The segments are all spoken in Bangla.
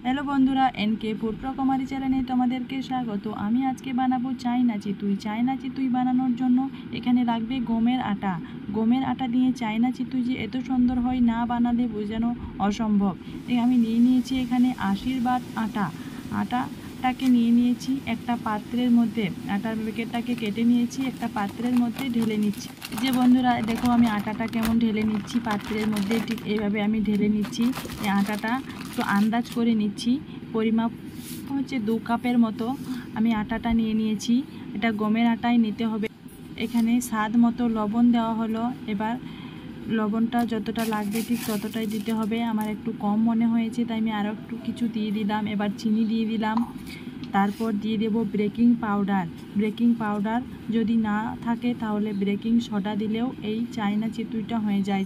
হ্যালো বন্ধুরা, এনকে ফুড রকমারি চ্যানেলে তোমাদেরকে স্বাগত। আমি আজকে বানাবো চাইনা চিতুই। চাইনা চিতুই বানানোর জন্য এখানে লাগবে গমের আটা। গমের আটা দিয়ে চাইনা চিতুই যে এত সুন্দর হয়, না বানালে বোঝানো অসম্ভব। আমি নিয়ে নিয়েছি এখানে আশীর্বাদ আটা। আটাটাকে নিয়ে নিয়েছি একটা পাত্রের মধ্যে। আটার প্যাকেটটাকে কেটে নিয়েছি, একটা পাত্রের মধ্যে ঢেলে নিচ্ছি। যে বন্ধুরা দেখো, আমি আটাটা কেমন ঢেলে নিচ্ছি পাত্রের মধ্যে, ঠিক এইভাবে আমি ঢেলে নিচ্ছি। এই আটাটা একটু আন্দাজ করে নিচ্ছি। পরিমাপ হচ্ছে 2 কাপের মতো আমি আটাটা নিয়ে নিয়েছি। এটা গমের আটাই নিতে হবে। এখানে স্বাদ মতো লবণ দেওয়া হলো। এবার লবণটা যতটা লাগবে ঠিক ততটাই দিতে হবে। আমার একটু কম মনে হয়েছে, তাই আমি আরও একটু কিছু দিয়ে দিলাম। এবার চিনি দিয়ে দিলাম। তারপর দিয়ে দেব বেকিং পাউডার। বেকিং পাউডার যদি না থাকে তাহলে বেকিং সোডা দিলেও এই চাইনা চিতুইটা হয়ে যায়।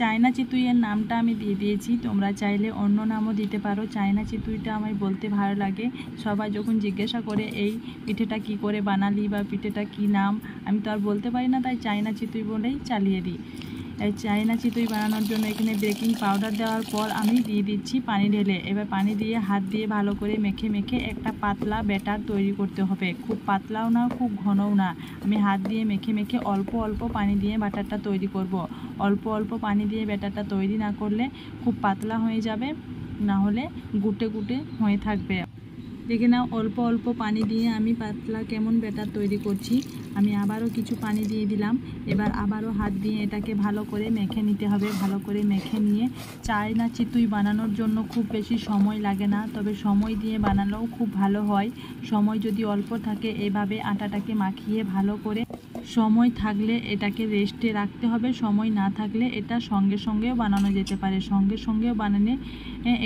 চাইনা চিতুইয়ের নামটা আমি দিয়ে দিয়েছি, তোমরা চাইলে অন্য নামও দিতে পারো। চাইনা চিতুইটা আমার বলতে ভালো লাগে। সবাই যখন জিজ্ঞাসা করে এই পিঠেটা কি করে বানালি বা পিঠেটা কি নাম, আমি তো আর বলতে পারি না, তাই চাইনা চিতুই বলেই চালিয়ে দিই। এই চাইনা চিতুই বানানোর জন্য এখানে বেকিং পাউডার দেওয়ার পর আমি দিয়ে দিচ্ছি পানি ঢেলে। এবার পানি দিয়ে হাত দিয়ে ভালো করে মেখে একটা পাতলা ব্যাটার তৈরি করতে হবে। খুব পাতলাও না, খুব ঘনও না। আমি হাত দিয়ে মেখে অল্প অল্প পানি দিয়ে ব্যাটারটা তৈরি করব। অল্প অল্প পানি দিয়ে ব্যাটারটা তৈরি না করলে খুব পাতলা হয়ে যাবে, না হলে গুটে গুটে হয়ে থাকবে। দেখে নাও, অল্প অল্প পানি দিয়ে আমি পাতলা কেমন ব্যাটার তৈরি করছি। আমি আবারও কিছু পানি দিয়ে দিলাম। এবার আবারও হাত দিয়ে এটাকে ভালো করে মেখে নিতে হবে। ভালো করে মেখে নিয়ে চাইনা চিতুই বানানোর জন্য খুব বেশি সময় লাগে না, তবে সময় দিয়ে বানালেও খুব ভালো হয়। সময় যদি অল্প থাকে, এভাবে আটাটাকে মাখিয়ে ভালো করে সময় থাকলে এটাকে রেস্টে রাখতে হবে। সময় না থাকলে এটা সঙ্গে সঙ্গেও বানানো যেতে পারে। সঙ্গে সঙ্গেও বানালে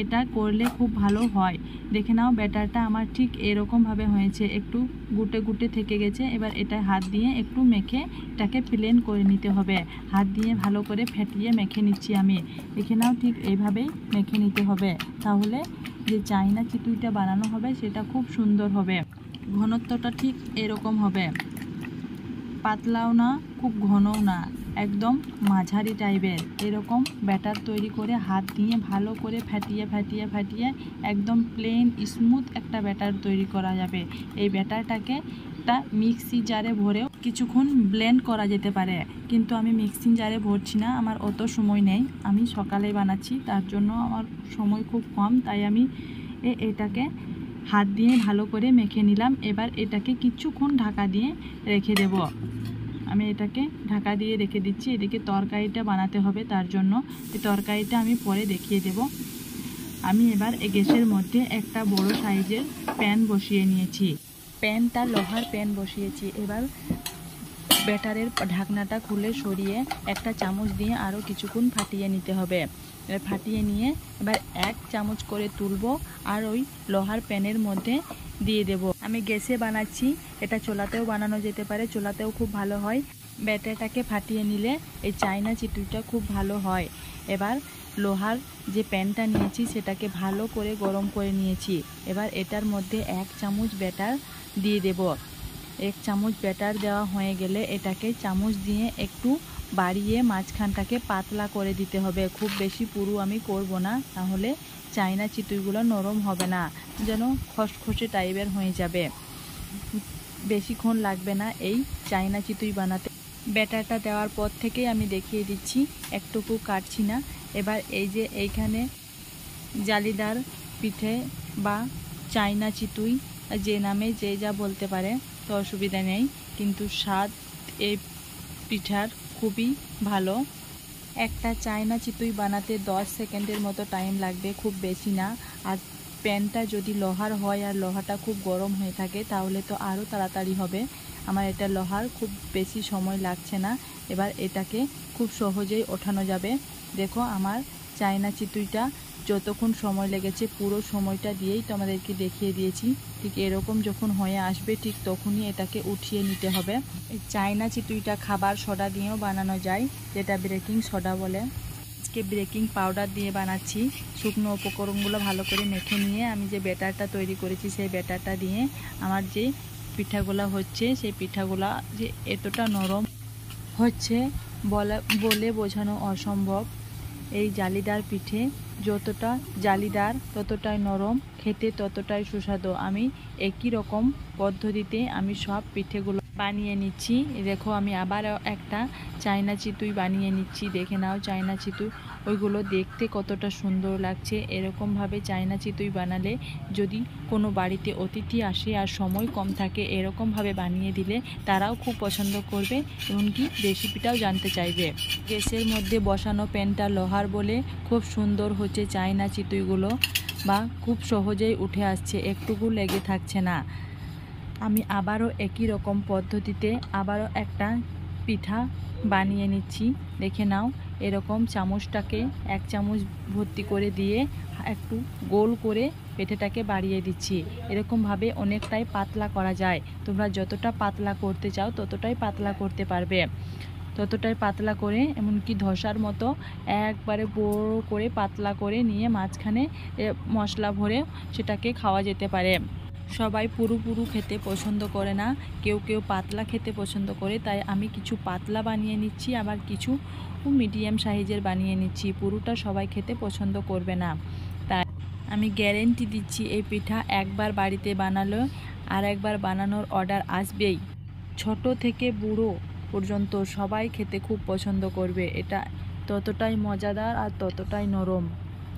এটা করলে খুব ভালো হয়। দেখে নাও, ব্যাটারটা আমার ঠিক এরকমভাবে হয়েছে, একটু গুটে গুটে থেকে গেছে। এবার এটা হাত দিয়ে একটু মেখে এটাকে প্লেন করে নিতে হবে। হাত দিয়ে ভালো করে ফেটিয়ে মেখে নিচ্ছি আমি। দেখে নাও, ঠিক এইভাবেই মেখে নিতে হবে। তাহলে যে চাইনা চিতুইটা বানানো হবে সেটা খুব সুন্দর হবে। ঘনত্বটা ঠিক এরকম হবে, পাতলাও না, খুব ঘনও না, একদম মাঝারি টাইপের। এরকম ব্যাটার তৈরি করে হাত দিয়ে ভালো করে ফাটিয়ে একদম প্লেন স্মুথ একটা ব্যাটার তৈরি করা যাবে। এই ব্যাটারটাকে একটা মিক্সি জারে ভরেও কিছুক্ষণ ব্লেন্ড করা যেতে পারে, কিন্তু আমি মিক্সিং জারে ভরছি না, আমার অত সময় নেই। আমি সকালে বানাচ্ছি, তার জন্য আমার সময় খুব কম, তাই আমি এটাকে হাত দিয়ে ভালো করে মেখে নিলাম। এবার এটাকে কিছুক্ষণ ঢাকা দিয়ে রেখে দেব। আমি এটাকে ঢাকা দিয়ে রেখে দিচ্ছি। এদিকে তরকারিটা বানাতে হবে, তার জন্য এই তরকারিটা আমি পরে দেখিয়ে দেব। আমি এবার গ্যাসের মধ্যে একটা বড় সাইজের প্যান বসিয়ে নিয়েছি। প্যানটা লোহার প্যান বসিয়েছি। এবার ব্যাটারের ঢাকনাটা খুলে সরিয়ে একটা চামচ দিয়ে আরও কিছুক্ষণ ফাটিয়ে নিতে হবে। ফাটিয়ে নিয়ে এবার 1 চামচ করে তুলব আর ওই লোহার প্যানের মধ্যে দিয়ে দেব। আমি গ্যাসে বানাচ্ছি, এটা চুলাতেও বানানো যেতে পারে, চুলাতেও খুব ভালো হয়। ব্যাটারটাকে ফাটিয়ে নিলে এই চাইনা চিতুইটা খুব ভালো হয়। এবার লোহার যে প্যানটা নিয়েছি সেটাকে ভালো করে গরম করে নিয়েছি। এবার এটার মধ্যে 1 চামচ ব্যাটার দিয়ে দেব। 1 চামচ ব্যাটার দেওয়া হয়ে গেলে এটাকে চামচ দিয়ে একটু বাড়িয়ে মাঝখানটাকে পাতলা করে দিতে হবে। খুব বেশি পুরু আমি করব না, তাহলে চাইনা চিতুইগুলো নরম হবে না, যেন খসখসে টাইপের হয়ে যাবে। বেশিক্ষণ লাগবে না এই চাইনা চিতুই বানাতে। ব্যাটারটা দেওয়ার পর থেকেই আমি দেখিয়ে দিচ্ছি, একটুকু কাটছি না। এবার এই যে এইখানে জালিদার পিঠে বা চাইনা চিতুই, যে নামে যে যা বলতে পারে, তো অসুবিধা নেই, কিন্তু স্বাদ এই পিঠার খুবই ভালো। একটা চাইনা চিতুই বানাতে 10 সেকেন্ডের মতো টাইম লাগবে, খুব বেশি না। আর প্যানটা যদি লোহার হয় আর লোহাটা খুব গরম হয়ে থাকে তাহলে তো আরও তাড়াতাড়ি হবে। আমার এটা লোহার, খুব বেশি সময় লাগছে না। এবার এটাকে খুব সহজেই ওঠানো যাবে। দেখো, আমার চাইনা চিতুইটা যতক্ষণ সময় লেগেছে পুরো সময়টা দিয়েই তোমাদেরকে দেখিয়ে দিয়েছি। ঠিক এরকম যখন হয়ে আসবে ঠিক তখনই এটাকে উঠিয়ে নিতে হবে। এই চাইনা চিতুইটা খাবার সোডা দিয়েও বানানো যায়, যেটা বেকিং সোডা বলে। আজকে বেকিং পাউডার দিয়ে বানাচ্ছি। শুকনো উপকরণগুলো ভালো করে মেখে নিয়ে আমি যে ব্যাটারটা তৈরি করেছি সেই ব্যাটারটা দিয়ে আমার যে পিঠাগুলো হচ্ছে, সেই পিঠাগুলা যে এতটা নরম হচ্ছে বলে বোঝানো অসম্ভব। এই জালিদার পিঠে যতটা জালিদার ততটাই নরম, খেতে ততটাই সুস্বাদু। আমি একই রকম পদ্ধতিতে আমি সব পিঠেগুলো বানিয়ে নিচ্ছি। দেখো আমি আবারও একটা চায়না চিতুই বানিয়ে নিচ্ছি। দেখে নাও চায়না চিতুই, ওইগুলো দেখতে কতটা সুন্দর লাগছে। এরকমভাবে চায়না চিতুই বানালে যদি কোনো বাড়িতে অতিথি আসে আর সময় কম থাকে, এরকমভাবে বানিয়ে দিলে তারাও খুব পছন্দ করবে, এমনকি রেসিপিটাও জানতে চাইবে। গ্যাসের মধ্যে বসানো প্যানটা লোহার বলে খুব সুন্দর হচ্ছে চায়না চিতুইগুলো, বা খুব সহজেই উঠে আসছে, একটুকু লেগে থাকছে না। আমি আবারও একই রকম পদ্ধতিতে আবারও একটা পিঠা বানিয়ে নিচ্ছি। দেখে নাও, এরকম চামচটাকে 1 চামচ ভর্তি করে দিয়ে একটু গোল করে পিঠেটাকে বাড়িয়ে দিচ্ছি। এরকমভাবে অনেকটাই পাতলা করা যায়। তোমরা যতটা পাতলা করতে চাও ততটাই পাতলা করতে পারবে, ততটাই পাতলা করে, এমনকি ধসার মতো একবারে বড় করে পাতলা করে নিয়ে মাঝখানে মশলা ভরে সেটাকে খাওয়া যেতে পারে। সবাই পুরু পুরু খেতে পছন্দ করে না, কেউ কেউ পাতলা খেতে পছন্দ করে, তাই আমি কিছু পাতলা বানিয়ে নিচ্ছি, আবার কিছু মিডিয়াম সাইজের বানিয়ে নিচ্ছি। পুরোটা সবাই খেতে পছন্দ করবে না, তাই আমি গ্যারেন্টি দিচ্ছি এই পিঠা একবার বাড়িতে বানালে আর একবার বানানোর অর্ডার আসবেই। ছোট থেকে বুড়ো পর্যন্ত সবাই খেতে খুব পছন্দ করবে। এটা ততটাই মজাদার আর ততটাই নরম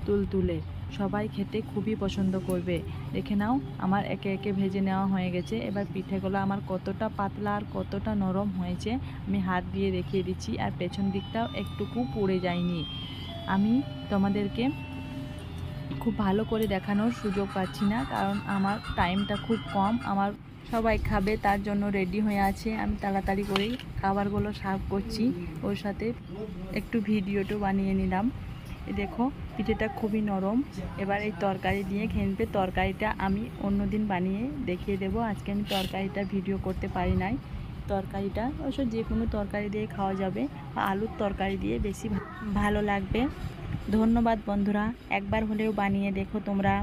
তুলতুলে, সবাই খেতে খুবই পছন্দ করবে। দেখে নাও আমার একে একে ভেজে নেওয়া হয়ে গেছে। এবার পিঠেগুলো আমার কতটা পাতলা আর কতটা নরম হয়েছে আমি হাত দিয়ে দেখিয়ে দিচ্ছি, আর পেছন দিকটাও একটুকু পুড়ে যায়নি। আমি তোমাদেরকে খুব ভালো করে দেখানোর সুযোগ পাচ্ছি না, কারণ আমার টাইমটা খুব কম। আমার সবাই খাবে তার জন্য রেডি হয়ে আছে, আমি তাড়াতাড়ি করেই খাবারগুলো সার্ভ করছি, ওর সাথে একটু ভিডিওটা বানিয়ে নিলাম। দেখো পিঠেটা খুবই নরম। এবার এই তরকারি দিয়ে খেয়ে নেবে। তরকারিটা আমি অন্যদিন বানিয়ে দেখিয়ে দেবো, আজকে আমি তরকারিটা ভিডিও করতে পারি নাই। তরকারিটা অবশ্য যে কোনো তরকারি দিয়ে খাওয়া যাবে, বা আলুর তরকারি দিয়ে বেশি ভালো লাগবে। ধন্যবাদ বন্ধুরা, একবার হলেও বানিয়ে দেখো তোমরা।